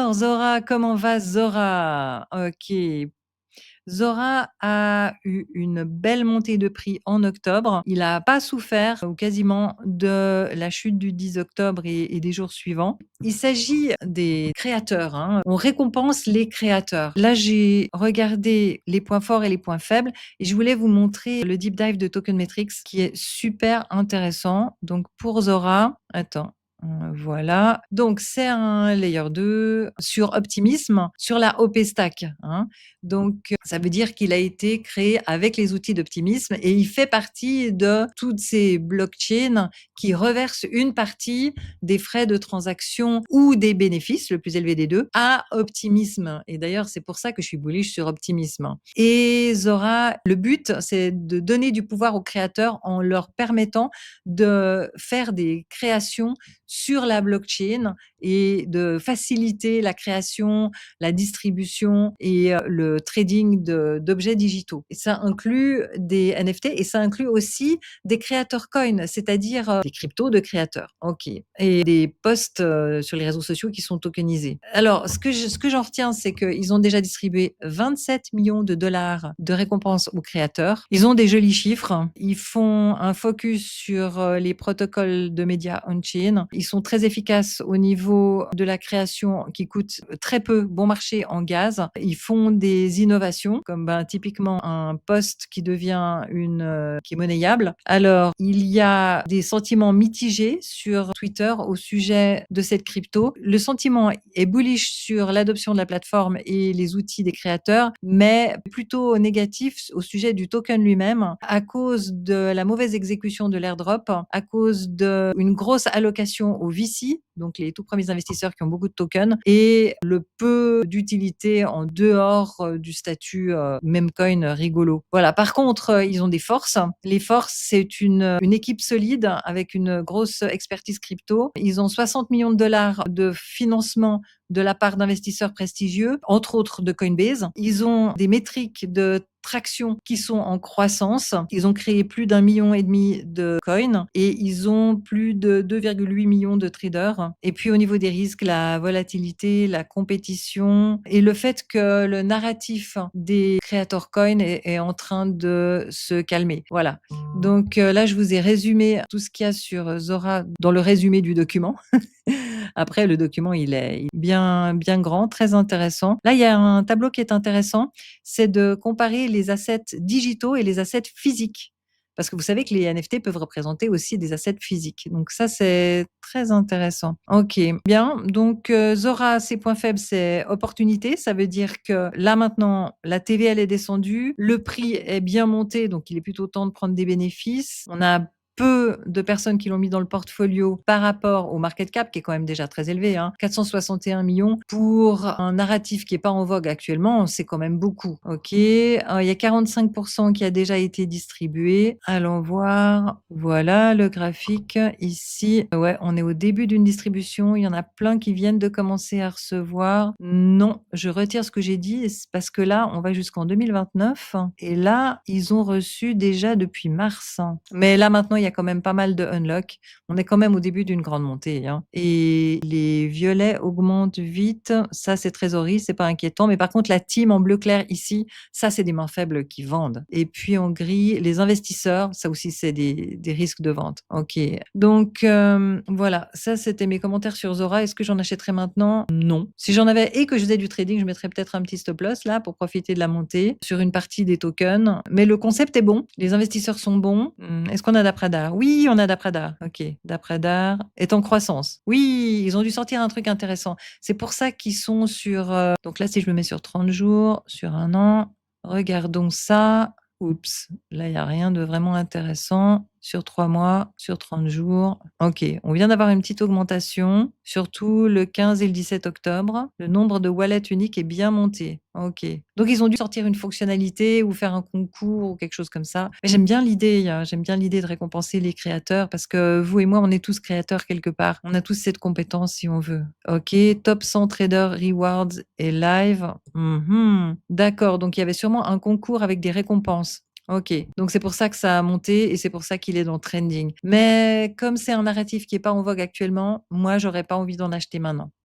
Alors Zora, comment va Zora? OK. Zora a eu une belle montée de prix en octobre. Il a pas souffert ou quasiment de la chute du 10 octobre et des jours suivants. Il s'agit des créateurs, hein. On récompense les créateurs. Là, j'ai regardé les points forts et les points faibles et je voulais vous montrer le deep dive de Token Metrics qui est super intéressant. Donc pour Zora, attends, voilà. Donc c'est un layer 2 sur Optimism, sur la OP Stack, hein. Donc, ça veut dire qu'il a été créé avec les outils d'Optimism et il fait partie de toutes ces blockchains qui reversent une partie des frais de transaction ou des bénéfices, le plus élevé des deux, à Optimism. Et d'ailleurs, c'est pour ça que je suis bullish sur Optimism. Et Zora, le but, c'est de donner du pouvoir aux créateurs en leur permettant de faire des créations sur la blockchain et de faciliter la création, la distribution et le trading d'objets digitaux. Et ça inclut des NFT et ça inclut aussi des créateurs coins, c'est-à-dire des cryptos de créateurs. OK. Et des posts sur les réseaux sociaux qui sont tokenisés. Alors, ce que j'en retiens, c'est qu'ils ont déjà distribué 27 millions de dollars de récompenses aux créateurs. Ils ont des jolis chiffres. Ils font un focus sur les protocoles de médias on-chain. Ils sont très efficaces au niveau de la création qui coûte très peu bon marché en gaz. Ils font des innovations comme typiquement un post qui devient qui est monnayable. Alors, il y a des sentiments mitigés sur Twitter au sujet de cette crypto. Le sentiment est bullish sur l'adoption de la plateforme et les outils des créateurs, mais plutôt négatif au sujet du token lui-même à cause de la mauvaise exécution de l'airdrop, à cause d'une grosse allocation aux VC, donc les tout premiers investisseurs qui ont beaucoup de tokens, et le peu d'utilité en dehors du statut meme coin rigolo. Voilà. Par contre, ils ont des forces. Les forces, c'est une équipe solide avec une grosse expertise crypto. Ils ont 60 millions de dollars de financement de la part d'investisseurs prestigieux, entre autres de Coinbase. Ils ont des métriques de traction qui sont en croissance. Ils ont créé plus d'1,5 million de coins et ils ont plus de 2,8 millions de traders. Et puis au niveau des risques, la volatilité, la compétition et le fait que le narratif des creator coins est en train de se calmer. Voilà. Donc là, je vous ai résumé tout ce qu'il y a sur Zora dans le résumé du document. Après, le document, il est bien, bien grand, très intéressant. Là, il y a un tableau qui est intéressant, c'est de comparer les assets digitaux et les assets physiques. Parce que vous savez que les NFT peuvent représenter aussi des assets physiques. Donc ça, c'est très intéressant. OK, bien. Donc Zora, ses points faibles, c'est opportunité. Ça veut dire que là maintenant, la TVL est descendue, le prix est bien monté, donc il est plutôt temps de prendre des bénéfices. On a peu de personnes qui l'ont mis dans le portfolio par rapport au market cap qui est quand même déjà très élevé, hein. 461 millions pour un narratif qui est pas en vogue actuellement, c'est quand même beaucoup. OK, il y a 45% qui a déjà été distribué. Allons voir. Voilà le graphique ici. Ouais, on est au début d'une distribution. Il y en a plein qui viennent de commencer à recevoir. Non, je retire ce que j'ai dit parce que là, on va jusqu'en 2029 et là, ils ont reçu déjà depuis mars. Mais là, maintenant, il y a quand même pas mal de unlock. On est quand même au début d'une grande montée, hein. Et les violets augmentent vite. Ça, c'est trésorerie, c'est pas inquiétant. Mais par contre, la team en bleu clair ici, ça, c'est des mains faibles qui vendent. Et puis en gris, les investisseurs, ça aussi, c'est des risques de vente. OK. Donc, voilà. Ça, c'était mes commentaires sur Zora. Est-ce que j'en achèterais maintenant? Non. Si j'en avais et que je faisais du trading, je mettrais peut-être un petit stop loss là pour profiter de la montée sur une partie des tokens. Mais le concept est bon. Les investisseurs sont bons. Est-ce qu'on a d'Apradar? Oui, on a d'Apradar. OK. D'Apradar est en croissance. Oui, ils ont dû sortir un truc intéressant. C'est pour ça qu'ils sont sur... Donc là, si je me mets sur 30 jours, sur un an, regardons ça. Oups, là, il n'y a rien de vraiment intéressant. Sur 3 mois, sur 30 jours. OK, on vient d'avoir une petite augmentation, surtout le 15 et le 17 octobre. Le nombre de wallets uniques est bien monté. OK. Donc, ils ont dû sortir une fonctionnalité ou faire un concours ou quelque chose comme ça. Mais j'aime bien l'idée, hein, j'aime bien l'idée de récompenser les créateurs parce que vous et moi, on est tous créateurs quelque part. On a tous cette compétence si on veut. OK, top 100 trader rewards et live. D'accord, donc il y avait sûrement un concours avec des récompenses. OK, donc c'est pour ça que ça a monté et c'est pour ça qu'il est dans trending. Mais comme c'est un narratif qui est pas en vogue actuellement, moi, j'aurais pas envie d'en acheter maintenant.